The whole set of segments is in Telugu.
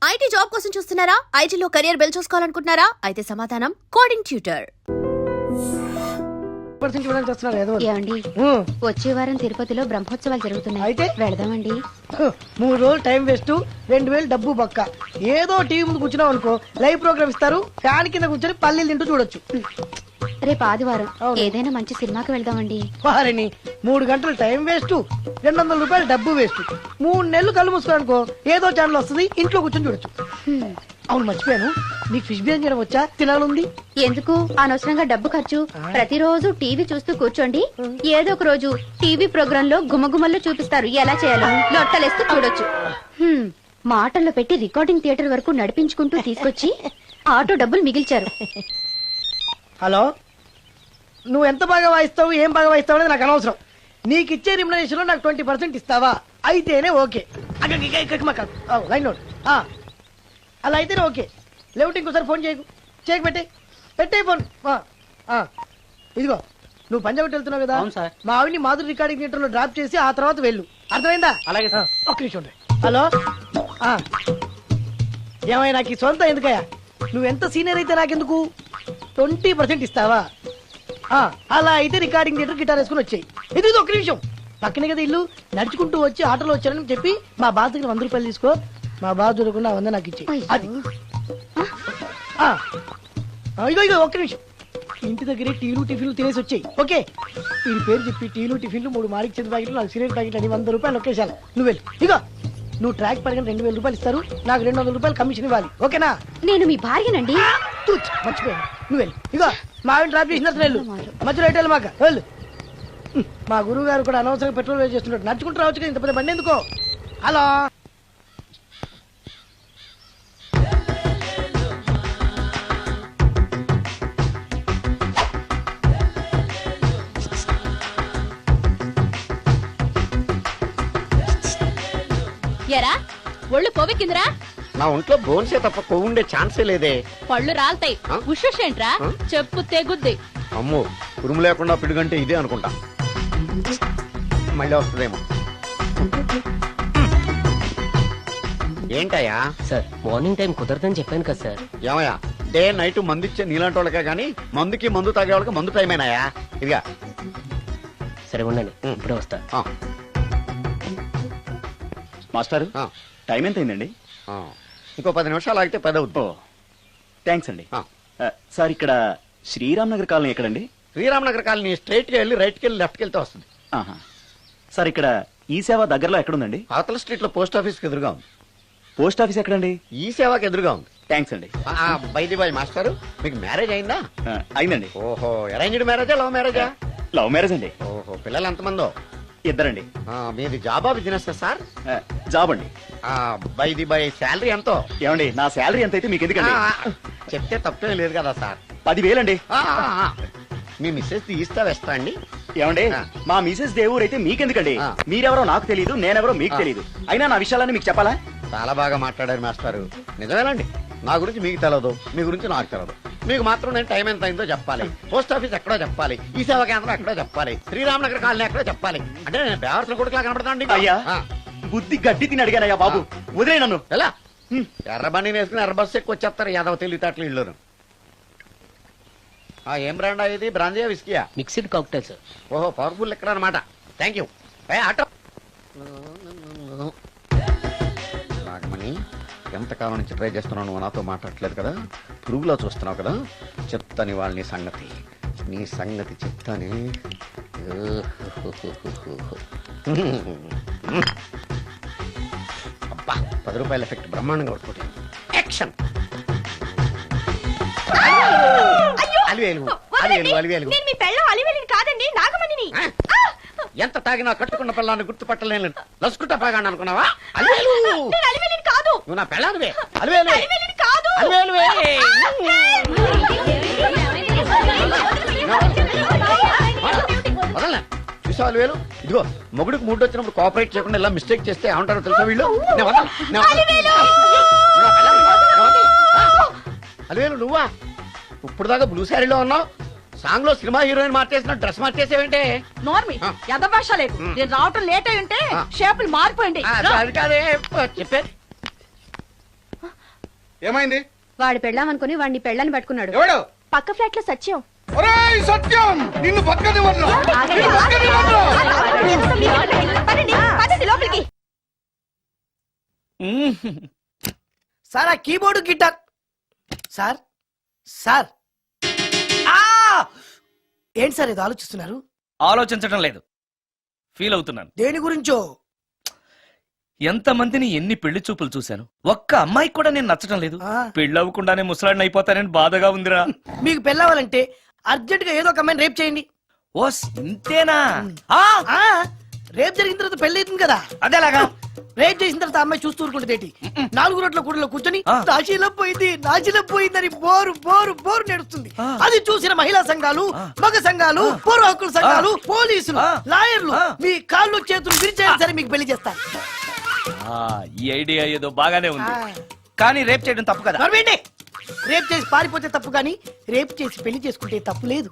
ఐటీ జాబ్ కోసం చూస్తున్నారా? ఐటీలో కెరియర్ బిల్డ్ చూసుకోవాలనుకుంటున్నారా? అయితే సమాధానం కోడింగ్ ట్యూటర్. ఏమండి, వచ్చే వారం తిరుపతిలో బ్రహ్మోత్సవాలు జరుగుతున్నాయి. అయితే వెళదామండి. 3 రోజులు టైం వేస్ట్, 2000 డబ్బు బక్క. ఏదో టీవీ ముందు కూర్చున్నావు అనుకో, లైవ్ ప్రోగ్రామ్ ఇస్తారు, ఫ్యాన్ కింద కూర్చొని పల్లీలు తింటూ చూడొచ్చు. రేపు ఆదివారం ఏదైనా మంచి సినిమాకి వెళ్దామండి. వారిని 3 గంటలు టైం వేస్ట్, 200 రూపాయలు డబ్బు వేస్ట్. 3 నెలలు కళ్ళు మూసుకోనుకో, ఏదో ఛానల్ వస్తుంది, ఇంట్లో కూర్చొని చూడొచ్చు. అవును, మర్చిపోయాను, నీకు ఫిష్ బిర్యానీ చేయడం వచ్చా? తినాలుంది. ఎందుకు అనవసరంగా డబ్బు ఖర్చు? ప్రతిరోజు టీవీ చూస్తూ కూర్చోండి, ఏదో ఒక రోజు టీవీ ప్రోగ్రామ్ లో గుమగుమల్లో చూపిస్తారు ఎలా చేయాలో. లొట్టలేస్తూ చూడొచ్చు. మాటల్లో పెట్టి రికార్డింగ్ థియేటర్ వరకు నడిపించుకుంటూ తీసుకొచ్చి ఆటో డబ్బులు మిగిల్చారు. హలో, నువ్వు ఎంత బాగా వాయిస్తావు, ఏం బాగా వాయిస్తావు అనేది నాకు అనవసరం. నీకు ఇచ్చే రిమ్యునరేషన్ లో నాకు 20% ఇస్తావా? అయితేనే ఓకే. Line note. అలా అయితేనే ఓకే. లేవుటి ఇంకోసారి ఫోన్ చేయకు పెట్టే ఫోన్. ఇదిగో, నువ్వు పంజాబ్ వెళ్తున్నావు కదా, మా ఆవిని మాధురి రికార్డింగ్ థియేటర్ లో డ్రాప్ చేసి ఆ తర్వాత వెళ్ళు. అర్థమైందా? అలాగే. ఒక్క నిమిషం. హలో, ఏమయ్య, నాకు ఈ సొంత ఎందుకయ్యా? నువ్వెంత సీనియర్ అయితే నాకెందుకు? 20% ఇస్తావా? అలా అయితే రికార్డింగ్ థియేటర్ గిటార్ వేసుకుని వచ్చాయి. ఇది ఒక్క నిమిషం, పక్కనే కదా ఇల్లు. నడుచుకుంటూ వచ్చి ఆటోలో వచ్చానని చెప్పి మా బాధ దగ్గర 100 రూపాయలు తీసుకో. మా బాధ దొరకకుండా 100 నాకు ఇచ్చి. అది ఇగో ఒక్క నిమిషం. ఇంటి దగ్గరే టీలు టిఫిన్లు తినేసి వచ్చాయి. ఓకే, వీడి పేరు చెప్పి టీలు టిఫిన్లు 3 మారికి చెంది ప్యాకెట్లు, 4 సిగరెట్ ప్యాకెట్లు అని 100 రూపాయలు ఒకేసారి. నువ్వు వెళ్ళి ఇగో, నువ్వు ట్రాక్ పడిన 2000 రూపాయలు ఇస్తారు, నాకు 200 రూపాయలు కమిషన్ ఇవ్వాలి. ఓకేనా? నేను మీ భార్యనండి. మర్చిపోయాను. నువ్వు వెళ్ళి ఇగో, మా ఆవిడ డ్రాప్ చేసినట్టు వెళ్ళు. మధ్యలో ఎట్టాలి మాకు వెళ్ళు. మా గురువు గారు కూడా అనవసరంగా పెట్రోల్ వేస్ట్ చేస్తున్నాడు. నడుచుకుంటూ రావచ్చు కదా, ఇంత పెద్ద బండి ఎందుకో. హలో, ఎరా ఒళ్ళు కొవ్వెక్కిందిరా? నా ఒంట్లో బోన్సే తప్ప కొవ్వుండే ఛాన్సే లేదే. పళ్ళు రాల్తాయి. ఉషేంట్రా? చెప్పు తెగుద్ది. అమ్మో, ఉరుము లేకుండా పిడుగంటే ఇదే అనుకుంటా. మళ్ళీ వస్తుందేమో. ఏంటయ్యా? సార్, మార్నింగ్ టైం కుదరదని చెప్పాను కదా సార్. ఏమయ్యా, డే నైట్ మందు ఇచ్చే నీలాంటి వాళ్ళకే గానీ మందు తాగే వాళ్ళకి మందు టైమేనాయా? ఇదిగా సరే ఉండండి, ఇప్పుడే వస్తా. మాస్టర్, టైం ఎంత అయిందండి? ఇంకో 10 నిమిషాలు ఆగితే 10 అవుతుంది. థ్యాంక్స్ అండి. సార్, ఇక్కడ శ్రీరామ్ నగర్ కాలనీ ఎక్కడండి? శ్రీరామ్ నగర్ కాలనీ స్ట్రైట్ గా వెళ్ళి రైట్ కి వెళ్ళి లెఫ్ట్ కి వెళ్తే వస్తుంది. సార్, ఇక్కడ ఈ సేవ దగ్గరలో ఎక్కడుందండి? అవతల స్ట్రీట్ లో పోస్ట్ ఆఫీస్ కి ఎదురుగా ఉంది. పోస్ట్ ఆఫీస్ ఎక్కడండి? ఈ సేవకి ఎదురుగా ఉంది. థ్యాంక్స్ అండి. బై మాస్టర్, మీకు మ్యారేజ్ అయిందా? అయిందండి. ఓహో, అరేంజ్డ్ మ్యారేజా లవ్ మ్యారేజా? లవ్ మ్యారేజ్ అండి. ఓహో, పిల్లలు ఎంతమందో? 2 అండి. మీది జాబా బిజినెస్ సార్? జాబ్ అండి. బై శాలరీ ఎంతో? ఏమండి, నా శాలరీ ఎంత అయితే మీకు ఎందుకండి? చెప్తే తప్పే లేదు కదా సార్. 10,000 అండి. మీ మిస్సెస్ తీస్తా వేస్తా అండి. ఏమండి, మా మిసెస్ దేవుడు అయితే మీకెందుకండి? మీరెవరో నాకు తెలియదు, నేనెవరో మీకు తెలియదు. అయినా నా విషయాలన్నీ మీకు చెప్పాలా? చాలా బాగా మాట్లాడారు మాస్టారు. నిజమేనండి, నా గురించి మీకు తెలదు, మీ గురించి నాకు తెలదు. మీకు మాత్రం నేను టైం ఎంత అయిందో చెప్పాలి, పోస్ట్ ఆఫీస్ ఎక్కడో చెప్పాలి, ఈ సేవా కేంద్రం ఎక్కడో చెప్పాలి, శ్రీరామ్ నగర్ కాలనీ ఎక్కడో చెప్పాలి. అంటే నేను బేవర్సన కొడుకులా కనబడతానండి. అయ్యా, బుద్ధి గడ్డి తిని అడిగానయ్యా బాబు, వదిలే నన్ను. ఎలా? ఎర్రబండి వేసుకుని ఎర్ర బస్సు ఎక్కువ వచ్చేస్తారు యాదవ తెలివితేటలు ఇళ్ళను. ఏం బ్రాండ్ ఇది? బ్రాంజియా విస్కియా? Mixed cocktail sir. ఓహో, పవర్ఫుల్ ఎక్కడ అనమాట. Thank you. ఆటో నాగమణి, ఎంతకాలం నుంచి ట్రై చేస్తున్నావు, నువ్వు నాతో మాట్లాడట్లేదు కదా, పురుగులో చూస్తున్నావు కదా. చెప్తాను వాళ్ళ నీ సంగతి చెప్తానే. అబ్బా, 10 రూపాయల ఎఫెక్ట్ బ్రహ్మాండంగా కొట్టుకుంటాను. యాక్షన్. ఎంత తాగినా కట్టుకున్న పిల్లాన్ని గుర్తుపట్టలేను. లసుకుంటా పాగాను అనుకున్నావా? నువ్వు నా పిల్లానివే. వదలనా? చూసావు అలివేలు? ఇదిగో, మొగుడికి మూడు వచ్చినప్పుడు కోఆపరేట్ చేయకుండా ఇలా మిస్టేక్ చేస్తే ఏమంటారో తెలుసా వీళ్ళు? అలివేలు నువ్వా? ఇప్పుడు దాకా బ్లూ శారీలో ఉన్నావు, సాంగ్ లో సినిమా హీరోయిన్ మార్చేసిన డ్రెస్ మార్చేసేవంటే? నోర్మి, యథభాష లేదు. నేను రావటం లేట్ అయి ఉంటే షేపులు మారిపోయింది. అది కాదే చెప్పేది. ఏమైంది? వాడు పెళ్ళామనుకుని వాడిని పెళ్ళని పట్టుకున్నాడు. ఎవడు? పక్క ఫ్లాట్ లో సత్యం. ఒరేయ్ సత్యం, నిన్ను బతకనివ్వను. నిన్ను బతకనివ్వను. సార్ ఆ కీబోర్డు గిటార్ సార్ సార్ ఏంటి సార్ ఇది ఆలోచిస్తున్నారు? ఆలోచించడం లేదు, ఫీల్ అవుతున్నాను. దేని గురించో? ఎంతమందిని ఎన్ని పెళ్లి చూపులు చూశాను, ఒక్క అమ్మాయికి కూడా నేను నచ్చడం లేదు. ఆ. పెళ్లి అవ్వకుండానే ముసలాడిని అయిపోతానని బాధగా ఉందిరా. మీకు పెళ్ళావాలంటే అర్జెంట్ గా ఏదో ఒక అమ్మాయిని రేప్ చేయండి. ఓ ఇంతేనా? ఆ, ఆ రేప్ జరిగిన తర్వాత పెళ్లి అవుతుంది కదా, అదేలాగా. రేప్ చేసిన తర్వాత అమ్మాయి చూస్తూ ఊరుకుంటుంది. 4 రోడ్ల కూడలో కూర్చొని ఆ. నాశీలం పోయిందని బోరు బోరు బోరు నడుస్తుంది. ఆ. అది చూసిన మహిళా సంఘాలు, ఆ. మగ సంఘాలు, పౌర హక్కుల సంఘాలు, పోలీసులు, ఆ. లాయర్లు ఆ. మీ కాళ్ళు చేతులు విరిచేయాలి సరే మీకు పెళ్లి చేస్తారు. ఆ, ఈ ఐడియా ఏదో బాగానే ఉంది, ఆ. కానీ రేప్ చేయడం తప్పు కదా. నడవండి. రేప్ చేసి పారిపోతే తప్పు కానీ రేప్ చేసి పెళ్లి చేసుకుంటే తప్పు లేదు.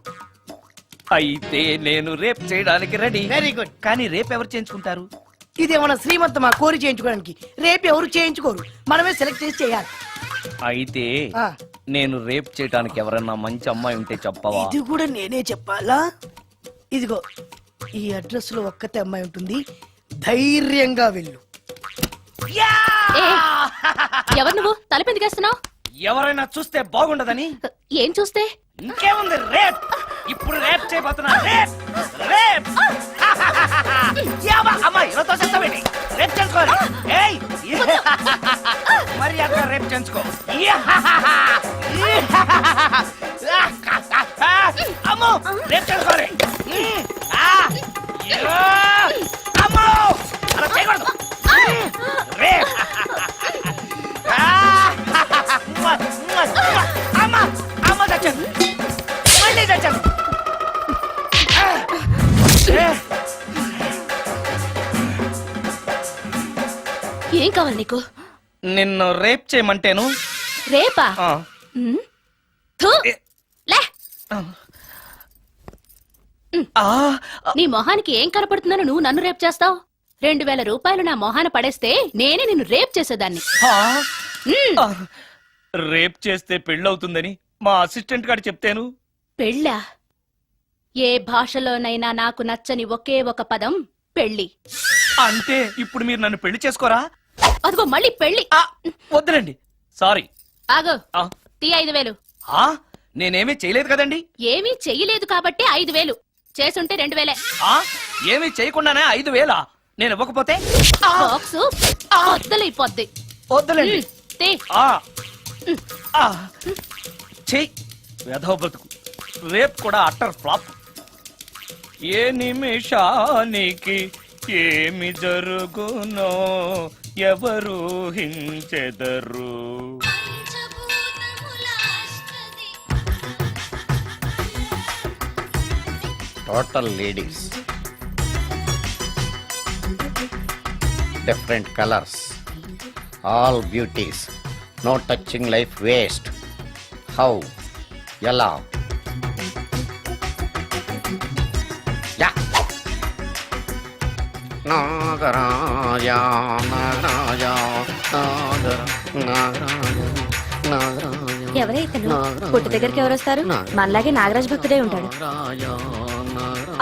అయితే నేను రేప్ చేయడానికి రెడీ. Very good. కానీ రేప్ ఎవరు చేయించుకుంటారు? ఇదేమన్నా శ్రీమంతమా కోరి చేయించుకోవడానికి? రేపు ఎవరు చేయించుకోరు, మనమే సెలెక్ట్ చేసి చేయాలి. అయితే ఆ. నేను రేప్ చేయడానికి ఎవరన్నా మంచి అమ్మాయి ఉంటే చెప్పవా? ఇది కూడా నేనే చెప్పాలా? ఇదిగో ఈ అడ్రస్ లో ఒక్కతే అమ్మాయి ఉంటుంది, ధైర్యంగా వెళ్ళు. ఎవరు నువ్వు తలపెందుకేస్తున్నావు? ఎవరైనా చూస్తే బాగుండదని. ఏం చూస్తే? ఇంకేముంది, రేప్. ఇప్పుడు రేప్ చేయబోతున్నా. రేప్ రేప్ అమ్మాయి చేస్తావేంటి? రేప్ చేసుకోవాలి. ఏయ్ మరి అక్కడ రేప్ చేసుకో. అమ్మో రేప్ చేసుకోవాలి. అమ్మో అలా చేయకూడదు. రేప్ అమ్మ అమ్మ చచ్చాను, మళ్ళీ చచ్చాను. ఏం కావాలి నీకు? నిన్ను రేప్ చేయమంటేను. రేపా? ఆ, ఉమ్. థు. లే, ఆ, నీ మొహానికి ఏం కనపడుతుందని నువ్వు నన్ను రేప్ చేస్తావు? 2000 రూపాయలు నా మొహాన పడేస్తే నేనే నిన్ను రేప్ చేసేదాన్ని. ఆ, ఉమ్. ఆ. రేప్ చేస్తే పెళ్ళవుతుందని మా అసిస్టెంట్ గారు చెప్తేను. పెళ్ళా? ఏ భాషలోనైనా నాకు నచ్చని ఒకే ఒక పదం పెళ్లి. అంటే ఇప్పుడు మీరు నన్ను పెళ్లి చేసుకోరా? అదిగో మళ్ళీ పెళ్లి. ఆ, వద్దులండి, సారీ. ఆగో, ఆ, తీ 5000. ఆ, నేనేమీ చేయలేదు కదండి. ఏమీ చెయ్యలేదు కాబట్టి 5000, చేసుంటే 2000. ఆ, ఏమీ చేయకుండానే 5,000 నేను ఇవ్వకపోతే? బాక్సు వద్దలైపోద్ది. వద్దులండి. తీ. ఆ, ఆ, చెయ్ వెధవ బతుకు. రేప్ కూడా అట్టర్ ఫ్లాప్. ఏ నిమిషానికి ఏమి జరుగునో ఎవరు హించెదరు. Total ladies, different colours, all beauties, no touching life waste. How, ఎలా? యా. నాగరాజ నాగరాజ నాగరాజ నాగరాజ. ఎవరైతను పుట్టు దగ్గరికి ఎవరు వస్తారు? మనలాగే నాగరాజ్ భక్తుడే ఉంటాడు.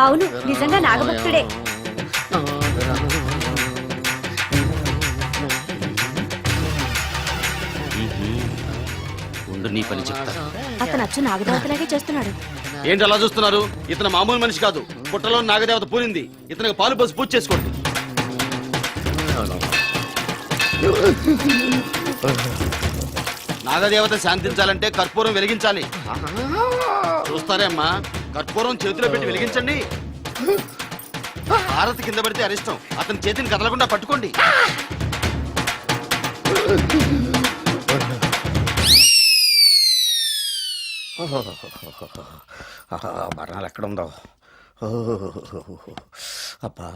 అవును, నిజంగా నాగభక్తుడే. ఉండు, నీ పని చెప్తా. అతను అచ్చు నాగదేవతలాగే చేస్తున్నాడు. ఏంటి అలా చూస్తున్నారు? ఇతను మామూలు మనిషి కాదు. పుట్టలో నాగదేవత పూనింది. ఇతనికి పాలు పోసి పూజ చేసుకోండి. నాగదేవత శాంతించాలంటే కర్పూరం వెలిగించాలి. చూస్తారే అమ్మా, కర్పూరం చేతిలో పెట్టి వెలిగించండి. హారతి కింద పడితే అరిష్టం. అతని చేతిని కదలకుండా పట్టుకోండి. మరణాలు ఎక్కడుందో. అబ్బా,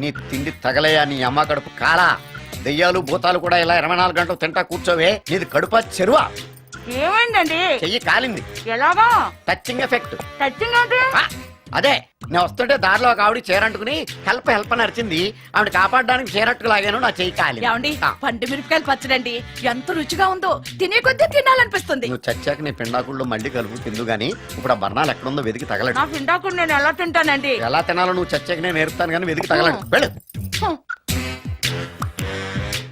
నీ తిండి తగలయా నీ అమ్మ కడుపు కాలా. దెయ్యాలు భూతాలు కూడా ఇలా 24 గంటలు తింటా కూర్చోవే. నీది కడుపా చెరువా? ఏమైందండి? చెయ్యి కాలింది. ఎలాగా? Touching effect. టచింగ్ అంటే? అదే నేను వస్తుంటే దారిలో ఒక ఆవిడ చీరంటుకుని హెల్ప్ హెల్ప్ అని అరిచింది. ఆవిడ కాపాడడానికి చీరట్టుకు లాగాను, నా చేయి కాలి. ఏమండి పండు మిరపకాయలు పచ్చడండి ఎంత రుచిగా ఉందో తినే కొద్దీ తినాలనిపిస్తుంది. నువ్వు చచ్చాక నీ పిండాకుళ్ళు మళ్ళీ కలుపు తిందు గానీ ఇప్పుడు ఆ బర్ణాలు ఎక్కడుందో వెతికి తగలడు. నా పిండాకుడు నేను ఎలా తింటానండి? ఎలా తినాలో నువ్వు చచ్చాక నేను నేర్పుతాను కానీ వెతికి తగలడు. వెళ్ళు.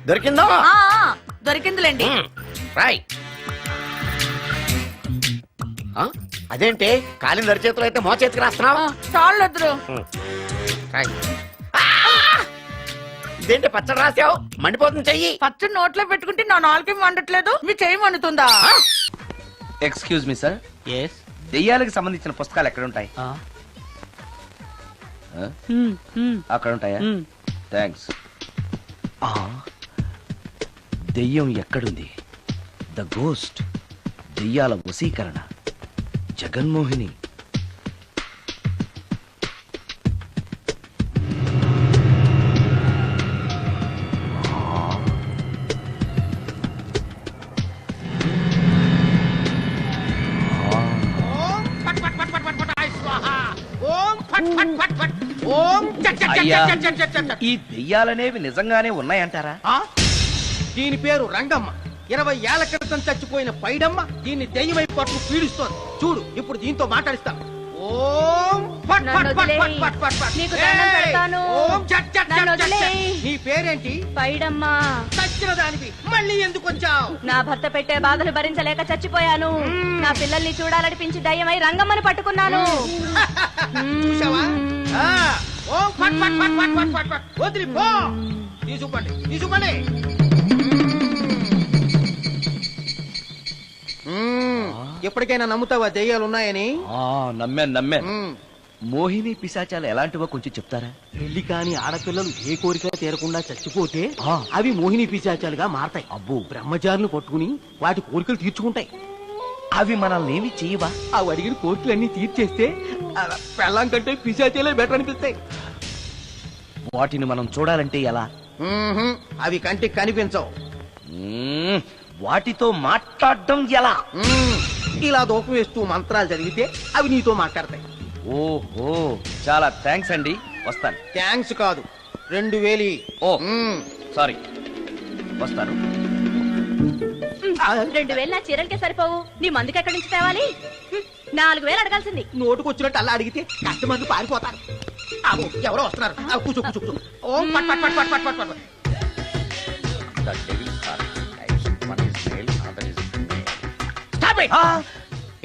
దొరికిందో? దొరికిందిలేండి. రాయ్. అదేంటి కాలిన దరిచేతులు అయితే మో చేతికి రాస్తున్నావా? చాలు వద్దురు. రాయ్. ఇదేంటి పచ్చడి రాసావు? మండిపోతుంది చెయ్యి. పచ్చడి నోట్లో పెట్టుకుంటే నా నాలుగేం వండట్లేదు, మీ చెయ్యి వండుతుందా? ఎక్స్క్యూజ్ మీ సార్, ఎస్ దెయ్యాలకు సంబంధించిన పుస్తకాలు ఎక్కడ ఉంటాయి? అక్కడ ఉంటాయా? థ్యాంక్స్. దెయ్యం ఎక్కడుంది? ద గోస్ట్, దెయ్యాల వశీకరణ, జగన్మోహిని. అయ్యా, ఈ దెయ్యాలనేవి నిజంగానే ఉన్నాయంటారా? దీని పేరు రంగమ్మ. 20 ఏళ్ల క్రితం చచ్చిపోయిన పైడమ్మ దీన్ని దెయ్యమై పట్టు పీడిస్తోంది. చూడు ఇప్పుడు దీంతో మాట్లాడిస్తా. ఓం ఫట్ ఫట్ ఫట్ ఫట్ ఫట్ ఫట్ ఫట్. నీకు దండం పెడతాను. ఓం చట్ చట్ నన్ను చట్ చట్. వదిలేయ్. నీ పేరేంటి? పైడమ్మా. చచ్చిన దానివి మళ్ళీ ఎందుకు వచ్చావు? నా భర్త పెట్టే బాధలు భరించలేక చచ్చిపోయాను. నా పిల్లల్ని చూడాలనిపించి దయ్యమై రంగమ్మని పట్టుకున్నాను. చూసావా? ఓం ఫట్ ఫట్ ఫట్ ఫట్ ఫట్ ఫట్ ఫట్. వదిలి పో. తీసుకుపండి తీసుకుపండి. ఎప్పటికైనా నమ్ముతావా దెయ్యాలు ఉన్నాయని? నమ్మాను. మోహిని పిశాచాలు ఎలాంటివో కొంచెం చెప్తారా? పెళ్లి కాని ఆడపిల్లలు ఏ కోరిక తీరకుండా చచ్చిపోతే అవి మోహిని పిశాచాలుగా మారతాయి. అబ్బో, బ్రహ్మచారులు పట్టుకుని వాటి కోరికలు తీర్చుకుంటాయి. అవి మనల్ని ఏమి చేయవా? అవి అడిగిన కోరికలన్నీ తీర్చేస్తే పెళ్ళం కంటే పిశాచాలే బెటర్ అనిపిస్తాయి. వాటిని మనం చూడాలంటే ఎలా? అవి కంటికి కనిపించవు. వాటితో మాట్లాడడం ఎలా? ఇలా దూపం వేస్తూ మంత్రాలు చదివితే అవి నీతో మాట్లాడతాయి. ఓహో, చాలా థ్యాంక్స్ అండి, వస్తాను. థ్యాంక్స్ కాదు, 2000. ఓ సారీ, వస్తాను. 2000 నా చీరలకే సరిపోవు, నీ మందుకి ఎక్కడి నుంచి తేవాలి? 4000 అడగాల్సింది. నోటుకొచ్చినట్టు అలా అడిగితే కస్టమర్లు పారిపోతారు. ఎవరో వస్తున్నారు. కూర్చో కూర్చో కూర్చో. ఓం పట్ పట్ పట్ పట్ పట్ పట్ పట్. The devil's are types. One is male, another is female. Stop it!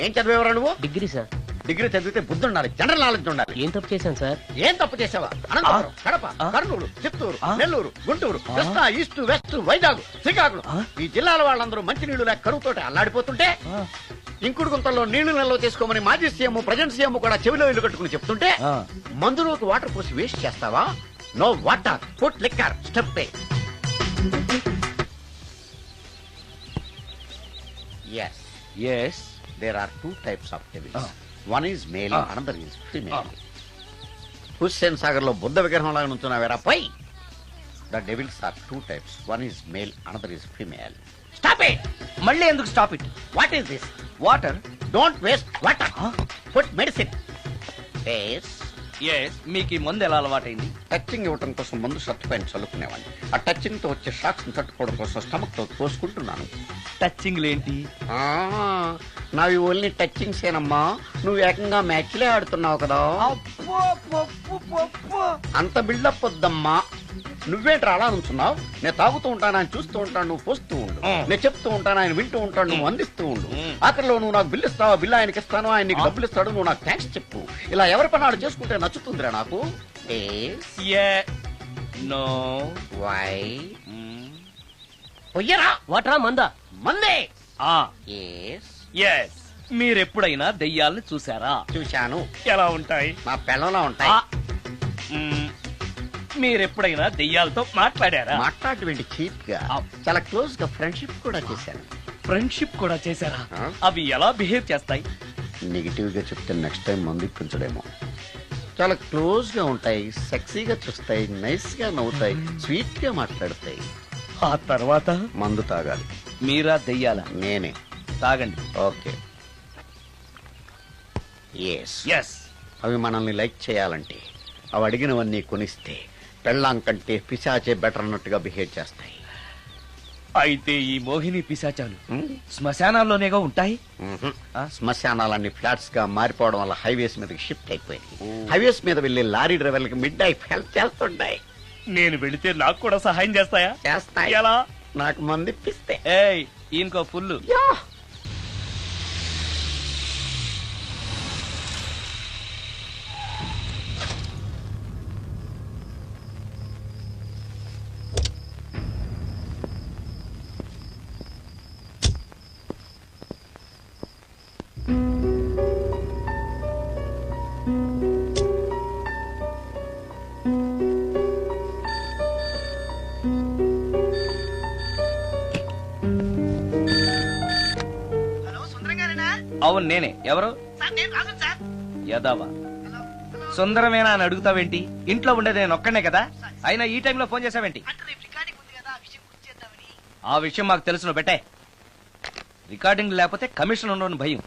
ఏం చదివేవరా నువ్వు? Degree sir. డిగ్రీ చదివితే బుద్ధి ఉండాలి, జనరల్ నాలెడ్జ్ ఉండాలి. ఏం తప్పు చేశాను సార్? ఏం తప్పు చేసావా? అనంతపురం, కడప, కర్నూలు, చిత్తూరు, నెల్లూరు, గుంటూరు, కృష్ణా, ఈస్ట్, వెస్ట్, వైజాగ్, శ్రీకాకుళం ఈ జిల్లాల వాళ్ళందరూ మంచినీళ్లు లేక కరువుతోటి అల్లాడిపోతుంటే ఇంకుడు గుంతల్లో నీళ్లు నిల్వ చేసుకోమని మాజీ సీఎం ప్రజెంట్ సీఎం కూడా చెవిలో ఇల్లు కట్టుకుని చెప్తుంటే మందులోకి వాటర్ పోసి వేస్ట్ చేస్తావా? No water, put liquor, step a. Yes, there are two types of devils. One is male, another is female. Hussain Sagar లో బుద్ధ విగ్రహం లాగా నుంచున్నావేరా పై. The devils are two types. One is male, another is female. Stop it! మళ్ళీ ఎందుకు stop it? What is this? Water. Don't waste water. Put medicine. Yes. మీకు ఈ మందు ఎలా అలవాటైంది? టచింగ్ ఇవ్వడం కోసం ముందు షర్ట్ పైన చల్లుకునేవాడిని. ఆ టచింగ్ తో వచ్చే షాక్స్ ని తట్టుకోవడం కోసం స్టమక్ తో పోసుకుంటున్నాను. టచింగ్ లేంటి? నావి ఓన్లీ టచింగ్స్ ఏనమ్మా. నువ్వు ఏకంగా మ్యాచ్లే ఆడుతున్నావు కదా. అంత బిల్డప్ వద్దమ్మా. నువ్వేంట్రా అలా నుంచున్నావు? నేను తాగుతూ ఉంటాను, ఆయన చూస్తూ ఉంటాను, నువ్వు పోస్తూ ఉండు. నేను చెప్తూ ఉంటాను, ఆయన వింటూ ఉంటాడు, నువ్వు అందిస్తూ ఉండు. ఆఖరిలో నువ్వు నాకు బిల్లు ఇస్తావా, బిల్లు ఆయనకి ఇస్తాను, ఆయన నీకు డబ్బులు ఇస్తాడు, నువ్వు నాకు థ్యాంక్స్ చెప్పు. ఇలా ఎవరి పని ఆడు చేసుకుంటే నచ్చుతుందిరా నాకు. నో. వై? పొయ్యరా. వాటరా మందా? మందే. మీరెప్పుడైనా దెయ్యాలను చూసారా? చూశాను. ఎలా ఉంటాయి? మా పిల్లలా ఉంటాయి. మీరెప్పుడైనా దెయ్యాలతో మాట్లాడారా? మాట్లాడేంటి చీప్ గా, చాలా క్లోజ్ గా ఫ్రెండ్షిప్ కూడా చేశాను. ఫ్రెండ్షిప్ కూడా చేశారా? అవి ఎలా బిహేవ్ చేస్తాయి? నెగిటివ్ గా చెప్తే నెక్స్ట్ టైం మందు ఇప్పించడేమో. చాలా క్లోజ్ గా ఉంటాయి, సెక్సీగా చూస్తాయి, నైస్ గా నవ్వుతాయి, స్వీట్ గా మాట్లాడతాయి. ఆ తర్వాత మందు తాగాలి. మీరా దెయ్యాల? నేనే. తాగండి. ఓకే. ఎస్. అవి మనల్ని లైక్ చేయాలంటే అవి అడిగినవన్నీ కొనిస్తే పెళ్ళాం కంటే పిశాచే బెటర్ అన్నట్టుగా బిహేవ్ చేస్తాయి. అయితే ఈ మోహిని పిశాచాలు శ్మశానాల్లోనేగా ఉంటాయి. శ్మశానాలన్నీ ఫ్లాట్స్ గా మారిపోవడం వల్ల హైవేస్ మీదకి షిఫ్ట్ అయిపోయింది. హైవేస్ మీద వెళ్లి లారీ డ్రైవర్లకి మిడ్ నైట్ హెల్ప్ చేస్తుంటాయి. నేను వెళితే నాకు కూడా సహాయం చేస్తాయా? చేస్తాయి. ఎలా? నాకు మంది ఇప్పిస్తే. ఏయ్ ఈయనకో ఫుల్. హలో సుందరం గారేనా? అవును నేనే. ఎవరు? సార్ నేను రాజు సార్. యదవా సుందరమేనా అని అడుగుతావేంటి? ఇంట్లో ఉండేది నేను ఒక్కనే కదా. అయినా ఈ టైంలో ఫోన్ చేసావేంటి? అంటే రేపు రికార్డింగ్ ఉంది కదా, ఆ విషయం గుర్తు చేద్దామని. ఆ విషయం మాకు తెలుసును పెట్టే. రికార్డింగ్ లేకపోతే కమిషన్ ఉండని భయం.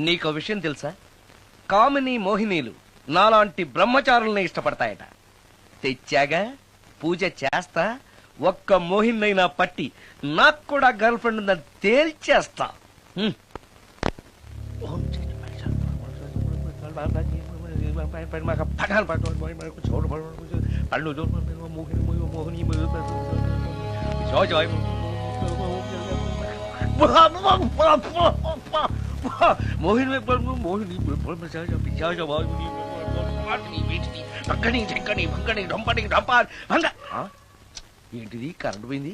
నీకో విషయం తెలుసా? కామిని మోహినీలు నాలాంటి బ్రహ్మచారుల్ని ఇష్టపడతాయట. తెచ్చాగా, పూజ చేస్తా, ఒక్క మోహినైనా పట్టి నాకు కూడా గర్ల్ ఫ్రెండ్ ఉందని తేల్చేస్తా. మోహిని మోహిని ఏంటిది? కరెంట్ పోయింది.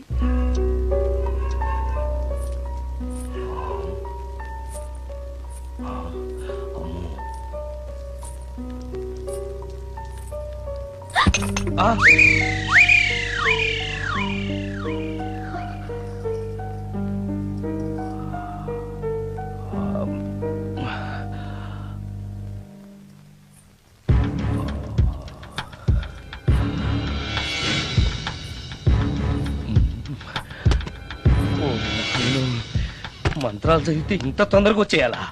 మంత్రాలు చదివితే ఇంత తొందరగా వచ్చేయాలా?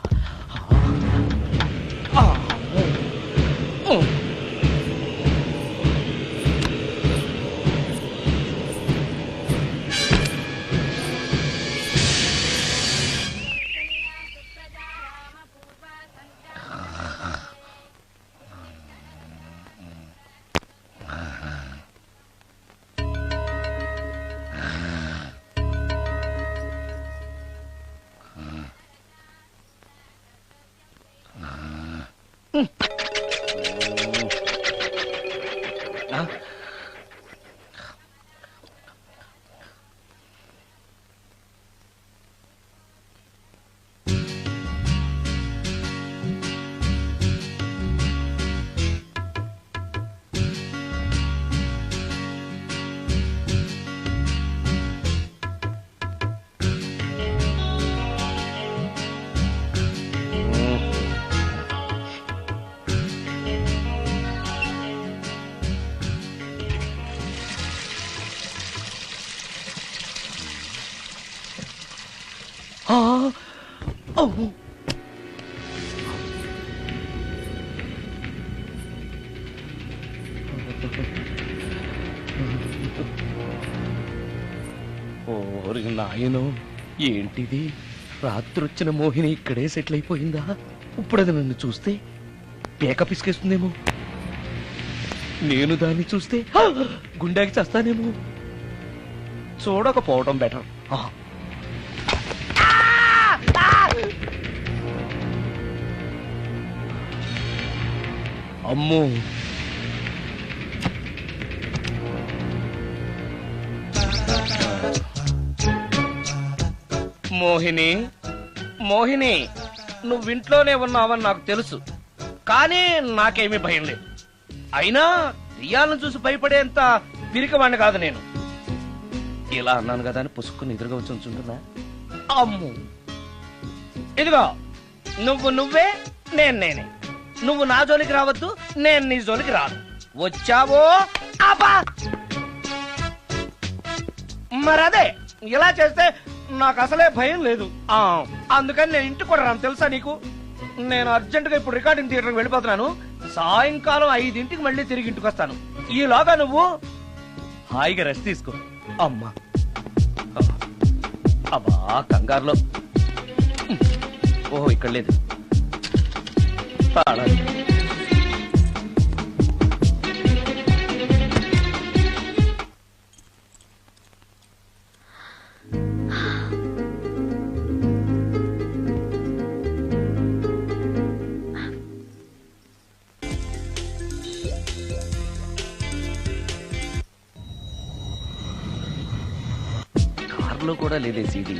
ఓరి నాయనో, ఏంటిది? రాత్రొచ్చిన మోహిని ఇక్కడే సెటిల్ అయిపోయిందా? ఇప్పుడు అది నన్ను చూస్తే పేక పిసికేస్తుందేమో. నేను దాన్ని చూస్తే గుండెకి చేస్తానేమో. చూడకపోవడం బెటర్. అమ్మో, మోహిని, మోహిని, నువ్వింట్లోనే ఉన్నావని నాకు తెలుసు, కానీ నాకేమీ భయం లేదు. అయినా రియాలను చూసి భయపడేంత పిరికవాణ్ణి కాదు నేను. ఇలా అన్నాను కదా అని పుసుక్కుని ఎదురుగా వచ్చి ఉంచుంటున్నా. అమ్ము, ఇదిగో నువ్వు నువ్వే, నేను నేనే. నువ్వు నా జోలికి రావద్దు, నేను నీ జోలికి రాను. వచ్చావో అబ్బా! మరదే ఇలా చేస్తే నాకు అసలే భయం లేదు. అందుకని నేను ఇంటికి కూడా రాను, తెలుసా నీకు? నేను అర్జెంటుగా ఇప్పుడు రికార్డింగ్ థియేటర్కి వెళ్ళిపోతున్నాను. సాయంకాలం 5ంటికి మళ్ళీ తిరిగి ఇంటికి వస్తాను. ఈలోగా నువ్వు హాయిగా రెస్ట్ తీసుకో. అమ్మా, అబ్బా కంగారులో. ఓహో, ఇక్కడ లేదు. పాడాలి. కార్లో కూడా లేదే సీడీ.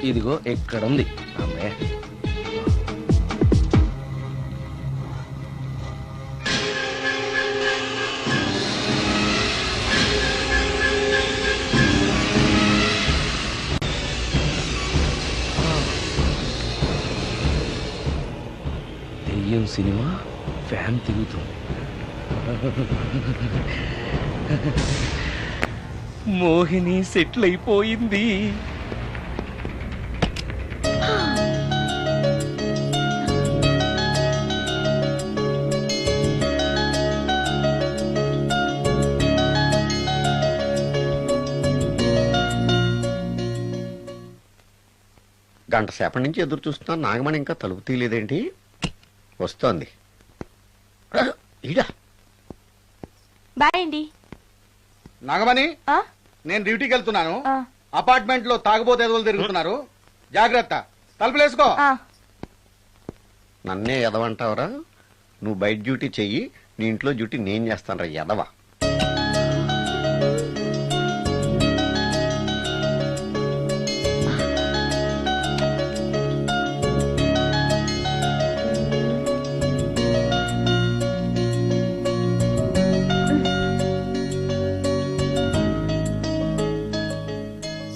ఇదిగో ఎక్కడుంది. అమ్మే, దెయ్యం సినిమా ఫ్యాన్ తిరుగుతుంది. మోహిని సెటిల్ అయిపోయింది. గంట సేపటి నుంచి ఎదురు చూస్తున్నాను. నాగమణి ఇంకా తలుపు తీయలేదేంటి? వస్తోంది. ఈడా బాయ్ అండి. నాగమణి, నేను డ్యూటీకి వెళ్తున్నాను. అపార్ట్మెంట్ లో తాగుబోతు ఎదవలు తిరుగుతున్నారు, జాగ్రత్త. తలుపులేసుకో. నన్నే ఎదవంటావరా? నువ్వు బయట డ్యూటీ చెయ్యి, నీ ఇంట్లో డ్యూటీ నేను చేస్తాను రా ఎదవ.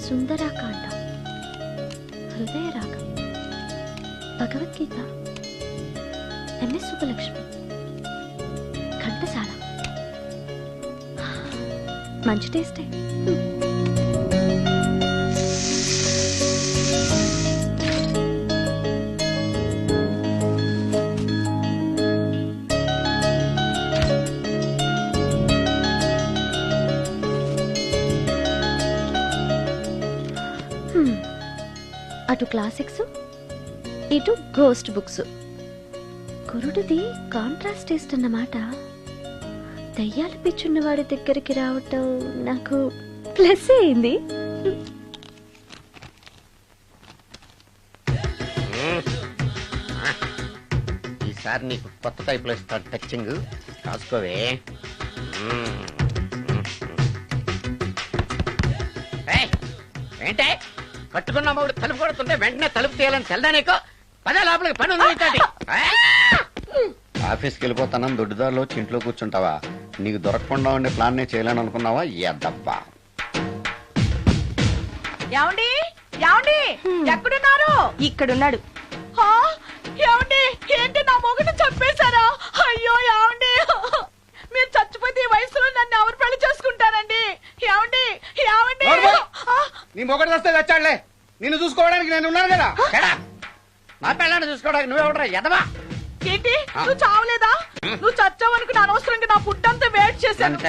సుందరాకాండ, హృదయ రాగం, భగవద్గీత, ఎంఎస్ సుబ్బలక్ష్మి, ఘంటసాల. మంచి టేస్టే. అటు క్లాసిక్స్, ఇటు గోస్ట్ బుక్స్. కురుడిది కాంట్రాస్ట్ టేస్ట్ అన్నమాట. దయ్యాలు పిచ్చున్న వాడి దగ్గరికి రావటం నాకు ప్లస్ అయింది. ఈసారి నీకు కొత్త టైప్ లో ఇస్తాడు టచింగ్. రాసుకోవే. ఏంటే కట్టుకున్న మూడు తలుపు కొడుతుంటే వెంటనే తలుపు తీయాలని తెల్దా నీకు? పదే లోపలికి పని ఉంది. ఆఫీస్కి వెళ్ళిపోతానని దొడ్డిదారిలో వచ్చి ఇంట్లో కూర్చుంటావా? నీకు దొరకకుండా ఉండే ప్లాన్ నే చేయాలని అనుకున్నావా? ఎద్దబ్బా. ఏమండి, ఏమండి, ఎక్కడున్నారు? ఇక్కడున్నాడు. ఏమండి, ఏంటి నా మొగుడు చంపేశారా? అయ్యో ఏమండి, మీరు చచ్చిపోతే ఈ వయసులో నన్ను ఎవరు పెళ్లి చేసుకుంటారండి? ఏమండి, ఏమండి. నీ మొగడు వస్తే వచ్చాడులే, నిన్ను చూసుకోవడానికి నేను ఉన్నాను కదా. నా పిల్లని చూసుకోవడానికి నువ్వెవడరా ఎదవా? ఏంటి, నువ్వు చావలేదా? నువ్వు చచ్చావనుకుని అనవసరంగా నా ఫుడ్ అంతా వేట్ చేశాను.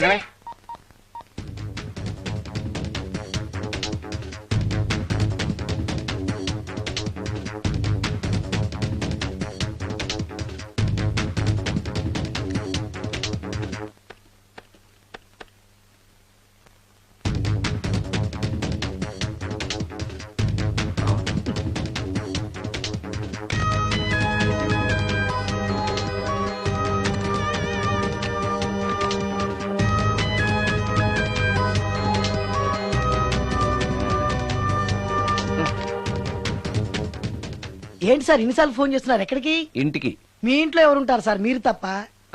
ఏంటి సార్ ఇన్నిసార్లు ఫోన్ చేస్తున్నారు? ఎక్కడికి? ఇంటికి. మీ ఇంట్లో ఎవరుంటారు సార్, మీరు తప్ప?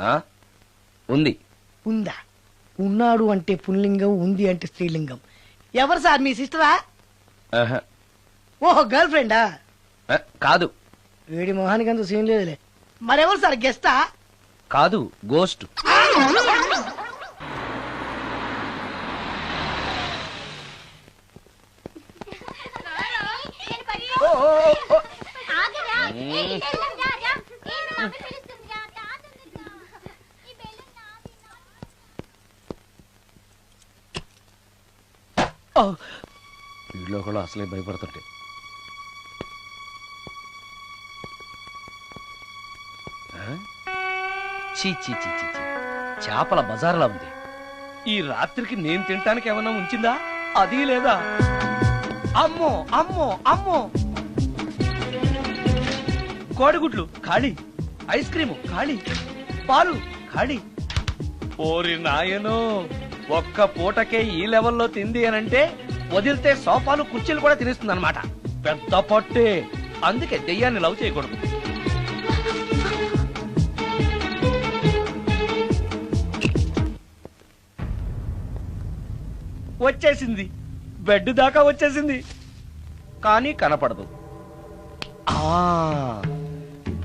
ఆ ఉంది. ఉందా? ఉన్నాడు అంటే పుల్లింగం, ఉంది అంటే స్త్రీలింగం. ఎవరు సార్, మీ సిస్టరా? ఆహా. ఓహో, గర్ల్ ఫ్రెండా? కాదు. వీడి మొహానికి అంత సీన్ లేదులే. మరెవరు సార్, గెస్టా? కాదు, గోస్ట్. వీళ్ళు కూడా అసలే భయపడుతుంటే. చీ చీ చీ చీ చీ. చేపల బజార్లా ఉంది. ఈ రాత్రికి నేను తినటానికి ఏమన్నా ఉంచిందా? అది లేదా? అమ్మో అమ్మో అమ్మో, కోడిగుడ్లు ఖాళీ, ఐస్ క్రీము ఖాళీ, పాలు ఖాళీ. ఓరి నాయనో, ఒక్క పూటకే ఈ లెవెల్లో తింది అనంటే వదిలితే సోఫాలు కుర్చీలు కూడా తినేస్తుంది అనమాట. పెద్ద పట్టే. అందుకే దెయ్యాన్ని లవ్ చేయకూడదు. వచ్చేసింది, బెడ్ దాకా వచ్చేసింది, కానీ కనపడదు.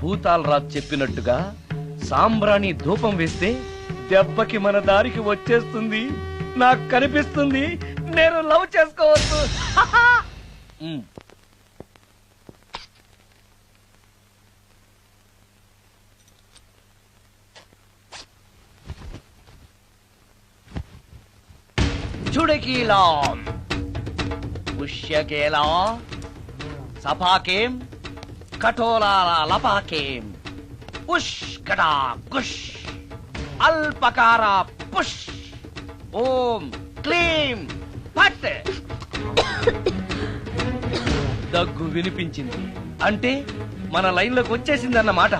భూతాలరాజు చెప్పినట్టుగా సాంబ్రాణి ధూపం వేస్తే దెబ్బకి మన దారికి వచ్చేస్తుంది. నాకు కనిపిస్తుంది, నేను లవ్ చేసుకోవచ్చు. చుడకీలా పుష్యకేలా సపాకేం కఠోలాల లపాకేం పుష్కటా కుష్ అల్పకార పుష్ ఓం క్లీం పట్. దగ్గు వినిపించింది అంటే మన లైన్లోకి వచ్చేసిందన్నమాట.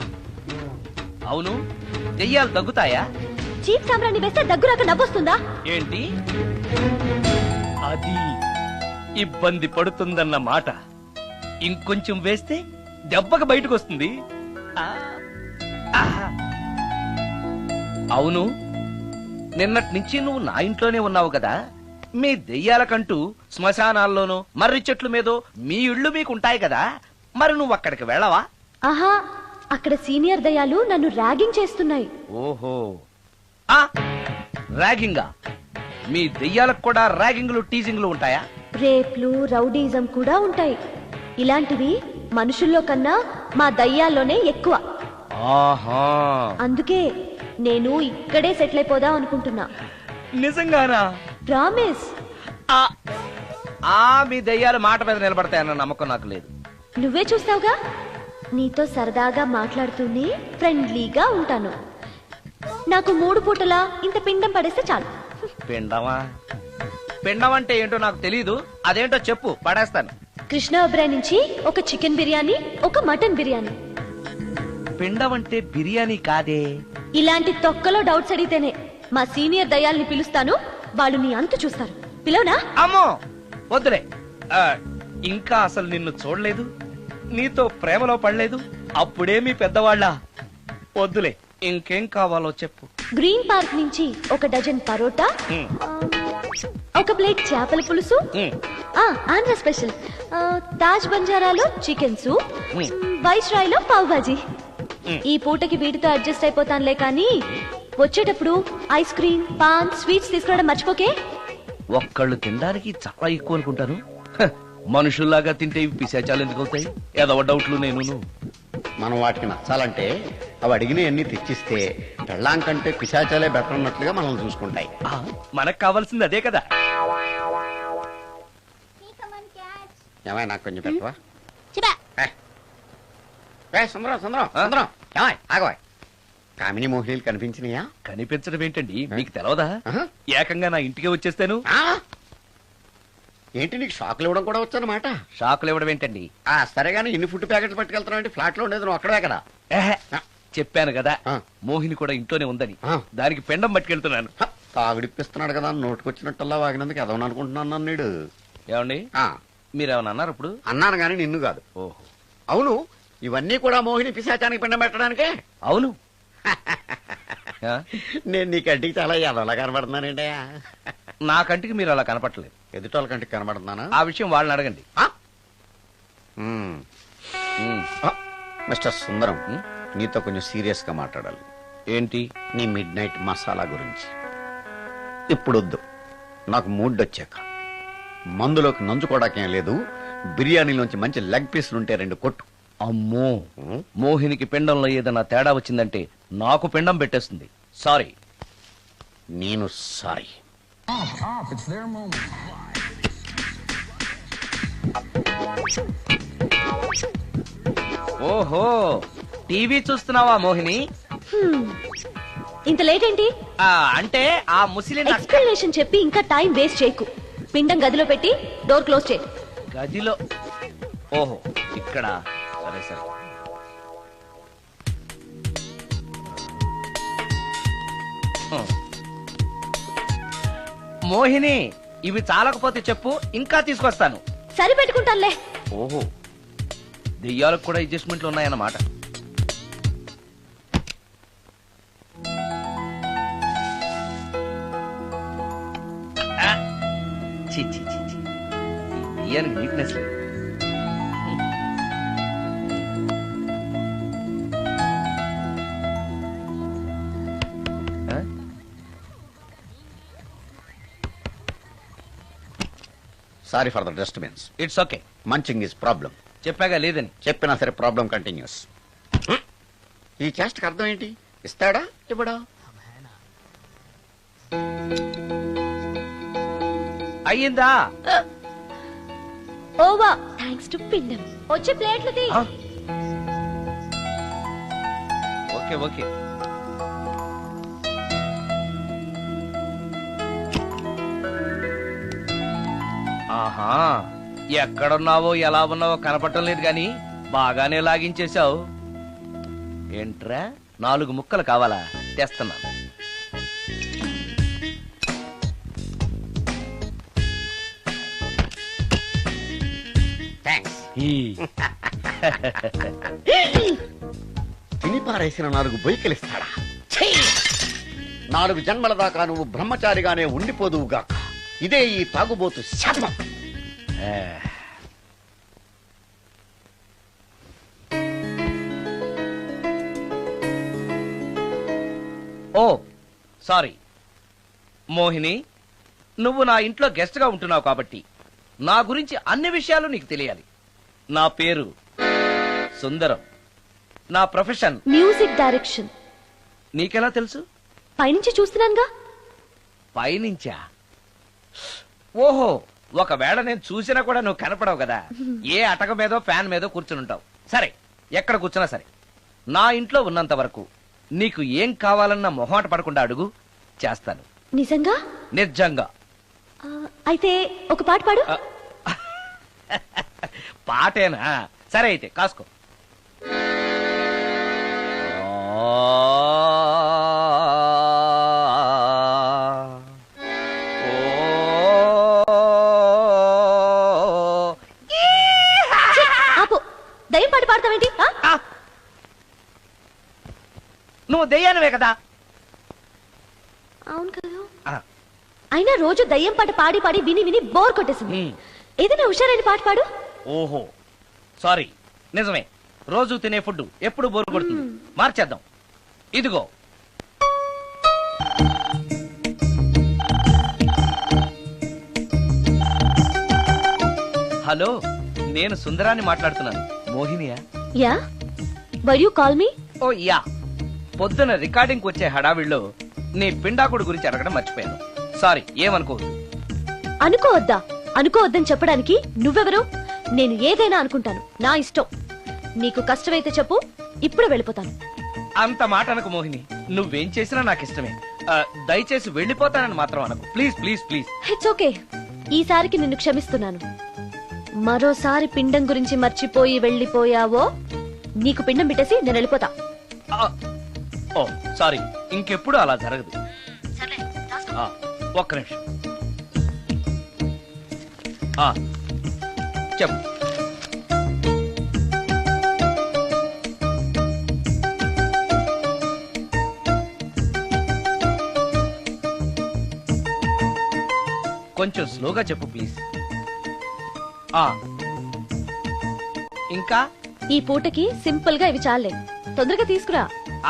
అవును, దెయ్యాలు దగ్గుతాయా? చీప్ సాంబ్రాన్ని వేస్తే దగ్గు రాక నవ్వొస్తుందా? ఏంటి అది? ఇబ్బంది పడుతుందన్న మాట. ఇంకొంచెం వేస్తే దెబ్బకి బయటకు వస్తుంది. అవును, నిన్నటి నుంచి నువ్వు నా ఇంట్లోనే ఉన్నావు కదా. మీ దెయ్యాలకంటూ శ్మశానాల్లోనూ మర్రి చెట్ల మీదో మీ ఇళ్ళు మీకుంటాయి కదా, మరి నువ్వు అక్కడికి వెళ్ళవా? ఆహా, అక్కడ సీనియర్ దయాలు నన్ను ర్యాగింగ్ చేస్తున్నాయి. ఓహో, ర్యాగింగా? మీ దెయ్యాలకు కూడా ర్యాగింగ్లు టీజింగ్లు ఉంటాయా? రేప్లు, రౌడీజం కూడా ఉంటాయి. ఇలాంటివి మనుషుల్లో కన్నా మా దయ్యాల్లోనే ఎక్కువ. ఆహా, అందుకే నేను ఇక్కడే సెటిల్ అయిపోదాం అనుకుంటున్నా. నిజంగానా? ప్రామిస్. మీ దయ్యాలు మాట మీద నిలబడతాయన్న నమ్మకం నాకు లేదు. నువ్వే చూస్తావుగా, నీతో సరదాగా మాట్లాడుతూనే ఫ్రెండ్లీగా ఉంటాను. నాకు 3 పూటలా ఇంత పిండం పడేస్తే చాలు. పిండమా? పిండం అంటే ఏంటో నాకు తెలీదు, అదేంటో చెప్పు, పడేస్తాను. కృష్ణ ఒబ్రాయ్ నుంచి ఒక చికెన్ బిర్యానీ, ఒక మటన్ బిర్యానీ. పిండం అంటే బిర్యానీ కాదే. ఇలాంటి తొక్కలో డౌట్స్ అడిగితేనే మా సీనియర్ దయాల్ని పిలుస్తాను, వాళ్ళు నీ అంతు చూస్తారు. పిలవనా? అమ్మో వద్దులే. ఇంకా అసలు నిన్ను చూడలేదు, నీతో ప్రేమలో పడలేదు, అప్పుడే మీ పెద్దవాళ్ళ. వద్దులే, ఇంకేం కావాలో చెప్పు. గ్రీన్ పార్క్ నుంచి ఒక డజన్ పరోటా, ఒక ప్లేట్ చేపల పులుసు, ఆంధ్ర స్పెషల్ తాజ్ బంజారాలో చికెన్ సూప్, వైస్ రాయ్ లో పావ్ భాజీ. ఈ పూటకి వీటితో అడ్జస్ట్ అయిపోతానులే, కానీ వచ్చేటప్పుడు ఐస్ క్రీమ్, పాన్, స్వీట్స్ తీసుకురావడం మర్చిపోకే. ఒక్కళ్ళు తినడానికి చాలా ఎక్కువ అనుకుంటాను. మనుషుల్లాగా తింటే ఇవి పిశాచాలు ఎందుకు అవుతాయి? ఏదో డౌట్లు నేను. మనం వాటికి నచ్చాలంటే అవి అడిగినవన్నీ తెచ్చిస్తే పెళ్ళాం కంటే పిశాచాలే బెటర్ అన్నట్లుగా మనల్ని చూసుకుంటాయి. మనకు కావాల్సింది అదే కదా. ఏమై నాకు కొంచెం పెట్టవా? సుందరం సుందరం సుందరం, ఏమై ఆగవా? కామిని మోహినీలు కనిపించినాయా? కనిపించడం ఏంటండి, మీకు తెలవదా? ఏకంగా నా ఇంటికి వచ్చేస్తాను. ఏంటి, నీకు షాకులు ఇవ్వడం కూడా వచ్చానమాట? షాకులు ఇవ్వడం ఏంటండి? సరే గానీ ఇన్ని ఫుడ్ ప్యాకెట్లు పట్టుకెళ్తున్నావు అంటే ఫ్లాట్ లో ఉండేది నువ్వు అక్కడే కదా. చెప్పాను కదా, మోహిని కూడా ఇంట్లోనే ఉందని. దానికి పెండం పట్టుకెళ్తున్నాను. తాగుడిప్పిస్తున్నాడు కదా, నోటుకొచ్చినట్టల్లా వాగినందుకు ఎదవని అనుకుంటున్నాను నీడు. ఏమండి, మీరేమన్నా అన్నారు ఇప్పుడు? అన్నాను గానీ నిన్ను కాదు. ఓహో, అవును, ఇవన్నీ కూడా మోహిని పిశాచానికి పిండం పెట్టడానికే. అవును. ఆ? నేను నీ కంటికి చాలా ఎదలా కనబడుతున్నానండి. నా కంటికి మీరు అలా కనపట్లేదు. ఎదుటోళ్ళ కంటికి కనబడుతున్నానా? ఆ విషయం వాళ్ళని అడగండి. మిస్టర్ సుందరం, నీతో కొంచెం సీరియస్ గా మాట్లాడాలి. ఏంటి? నీ మిడ్ నైట్ మసాలా గురించి. ఇప్పుడు వద్దు, నాకు మూడ్ వచ్చాక. మందులోకి నంచుకోవడాకేం లేదు, బిర్యానీలోంచి మంచి లెగ్ పీసులుంటే 2 కొట్టు. అమ్మో, మోహినికి పిండంలో ఏదైనా తేడా వచ్చిందంటే నాకు పిండం పెట్టేస్తుంది. సారీ. నేను సారీ. ఓహో, టీవీ చూస్తున్నావా మోహిని? ఇంత లేట్ ఏంటి? అంటే ఆ ముసిలిన ఎక్స్ప్లెనేషన్ చెప్పి ఇంకా టైం వేస్ట్ చేయకు. పిండం గదిలో పెట్టి డోర్ క్లోజ్ చేయి. గదిలో? ఓహో, ఇక్కడ. సరే సరే. మోహిని, ఇవి చాలకపోతే చెప్పు, ఇంకా తీసుకొస్తాను. సరి పెట్టుకుంటానులే. ఓహో, దెయ్యాలకు కూడా అడ్జస్ట్మెంట్లు ఉన్నాయన్నమాట. ఛీ, ఛీ, ఛీ, ఛీ. ఈ దెయ్యానికి నీట్నెస్ లేదు. Sorry for the disturbance. It's okay. Munching is problem. చెప్పాగా లేదని. చెప్పినా సరే ప్రాబ్లం కంటిన్యూస్. ఈ చేష్టకి అర్థం ఏంటి? ఇస్తాడా ఇవ్వడా? అయ్యిందా? ఓవా, థ్యాంక్స్ టు పిండం. వచ్చే ప్లేట్లు తీ. Okay okay. ఆహా, ఎక్కడున్నావో ఎలా ఉన్నావో కనపడటం లేదు గాని బాగానే లాగించేశావు. ఏంట్రా, 4 ముక్కలు కావాలా? తెస్తున్నాను. థ్యాంక్స్. తిని పారేసిన 4 బొయ్యకిలిస్తాడా? 4 జన్మల దాకా నువ్వు బ్రహ్మచారిగానే ఉండిపోదువుగాక. ఇదే ఈ తాగుబోతు శాపం. ఓ సారీ మోహిని, నువ్వు నా ఇంట్లో గెస్ట్ గా ఉంటున్నావు కాబట్టి నా గురించి అన్ని విషయాలు నీకు తెలియాలి. నా పేరు సుందరం. నా ప్రొఫెషన్ మ్యూజిక్ డైరెక్షన్. నీకెలా తెలుసు? పైనుంచి చూస్తున్నానుగా. పైనుంచా? ఓహో, ఒకవేళ నేను చూసినా కూడా నువ్వు కనపడవు కదా. ఏ అటక మీదో ఫ్యాన్ మీదో కూర్చుని ఉంటావు. సరే, ఎక్కడ కూర్చున్నా సరే, నా ఇంట్లో ఉన్నంత వరకు నీకు ఏం కావాలన్నా మొహాట పడకుండా అడుగు, చేస్తాను. నిజంగా? నిజంగా. అయితే ఒక పాట పాడు. పాటేనా? సరే అయితే కాసుకో. ఆపు, దయ్యం పాట పాడతావేంటి? నువ్వు దెయ్యానివే కదా. అవును కదా. అయినా రోజు దయ్యం పాట పాడి పాడి విని విని బోర్ కొట్టేసింది. ఏదైనా హుషారైన పాట పాడు. ఓహో సారీ, నిజమే. రోజు తినే ఫుడ్ ఎప్పుడు బోరు కొడుతుంది. మార్చేద్దాం. ఇదిగో, హలో, నేను సుందరాన్ని మాట్లాడుతున్నాను. మోహినియా? Yeah, why you call me? Oh yeah, పొద్దున రికార్డింగ్ వచ్చే హడావిడిలో నీ పిండాకుడు గురించి అడగడం మర్చిపోయాను. సారీ, ఏమనుకోవద్దు. అనుకోవద్దా? అనుకోవద్దని చెప్పడానికి నువ్వెవరు? నేను ఏదైనా అనుకుంటాను, నా ఇష్టం. నీకు కష్టమైతే చెప్పు, ఇప్పుడు వెళ్ళిపోతాను. అంత మాట అనకు మోహిని, నువ్వేం చేసినా నాకు ఇష్టమే. దయచేసి వెళ్ళిపోతానని మాత్రం అనకు. Please please please. It's okay, ఈసారికి నిన్ను క్షమిస్తున్నాను. మరోసారి పిండం గురించి మర్చిపోయి వెళ్ళిపోయావో నీకు పిండం పెట్టేసి నేను వెళ్ళిపోతా. ఓ సారీ, ఇంకెప్పుడు అలా జరగదు. ఒక్క నిమిషం. చెప్పు. కొంచెం స్లోగా చెప్పు ప్లీజ్. ఆ ఇంకా ఈ పూటకి సింపుల్ గా ఇవి చాలే. తొందరగా తీసుకురా.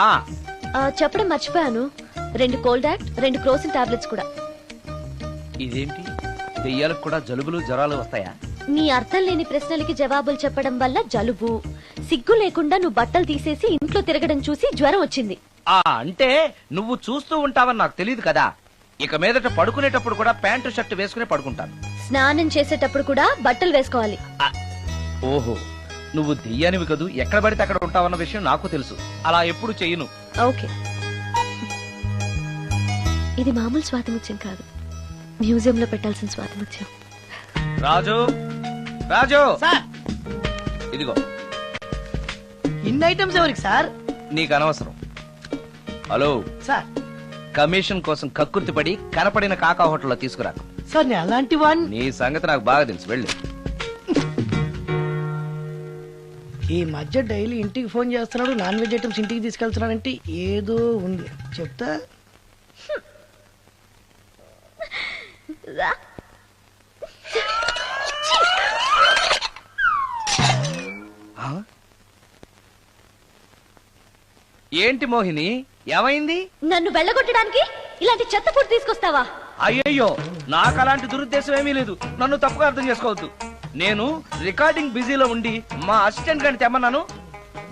ఆ చెప్పడం మర్చిపోయాను, 2 కోల్డ్ యాక్ట్, 2 క్రోసిన్ టాబ్లెట్స్ కూడా. ఇదేంటి, దెయ్యాలకు కూడా జలుబులు జ్వరాలు వస్తాయా? నీ అర్థం లేని ప్రశ్నలకి జవాబులు చెప్పడం వల్ల జలుబు, సిగ్గు లేకుండా నువ్వు బట్టలు తీసేసి ఇంట్లో తిరగడం చూసి జ్వరం వచ్చింది. అంటే నువ్వు చూస్తూ ఉంటావని నాకు తెలియదు కదా. ఇక మీదట పడుకునేటప్పుడు కూడా ప్యాంటు షర్ట్ వేసుకునే పడుకుంటాను. స్నానం చేసేటప్పుడు కూడా బట్టలు వేసుకోవాలి. ఓహో, నువ్వు దెయ్యానివి కదూ, ఎక్కడ పడితే అక్కడ ఉంటావన్న విషయం నాకు తెలుసు. అలా ఎప్పుడు చెయ్యను. ఓకే, ఇది మామూలు స్వాతిముత్యం కాదు, మ్యూజియం లో పెట్టాల్సిన స్వాతిముత్యం. రాజు, రాజు, సార్ ఇదిగో ఇన్ని ఐటమ్స్ ఎవరికి సార్? నీకు అనవసరం. హలో సార్ కమిషన్ కోసం కక్కుర్తి పడి కనపడిన కాకా హోటల్లో తీసుకురా. సార్ నేను అలాంటి వాడిని. నీ సంగతి నాకు బాగా తెలుసు, వెళ్ళు. ఈ మధ్య డైలీ ఇంటికి ఫోన్ చేస్తున్నాడు, నాన్ వెజ్ ఐటమ్స్ ఇంటికి తీసుకెళ్తున్నాడంటే ఏదో ఉంది, చెప్తా. ఏంటి మోహిని, ఏమైంది? నన్ను వెళ్ళగొట్టడానికి ఇలాంటి చెత్త ఫుడ్ తీసుకొస్తావా? అయ్యయ్యో, నాకు అలాంటి దురుద్దేశం ఏమీ లేదు. నన్ను తప్పుగా అర్థం చేసుకోవద్దు. నేను రికార్డింగ్ బిజీలో ఉండి మా అసిస్టెంట్ గారిని తెమ్మన్నాను.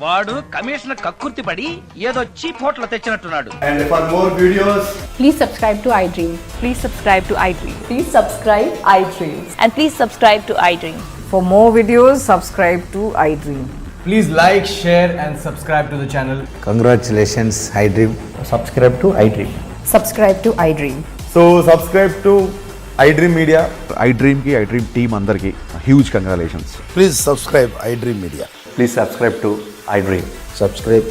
వాడు కమిషనర్ కక్కుర్తి పడి ఏదో చీప్ హోటల్ తెచ్చినట్టున్నాడు. And for more videos, Please subscribe to iDream. Please subscribe to iDream. Please subscribe iDream. And please subscribe to iDream. For more videos, subscribe to iDream. please like, share and subscribe to the channel. Congratulations, iDream. Subscribe to iDream. Subscribe to iDream. So subscribe to iDream Media. iDream ki iDream team andarki huge congratulations. Please subscribe iDream Media. Please subscribe to iDream. Subscribe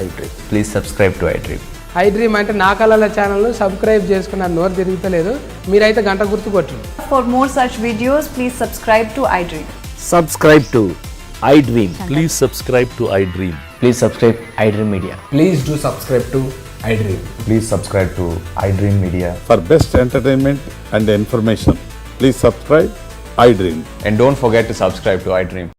iDream. Please subscribe to iDream. iDream అంటే నా కళల ఛానల్ సబ్స్క్రైబ్ చేసుకున్న నోరు తిరుగుతలేదు, మీరైతే గంట గుర్తు కొట్టండి. For more such videos, please subscribe to iDream. Subscribe to iDream. Please subscribe to iDream. Please subscribe iDream Media. Please do subscribe to iDream. Please subscribe to iDream Media. For best entertainment and information, please subscribe iDream. And don't forget to subscribe to iDream.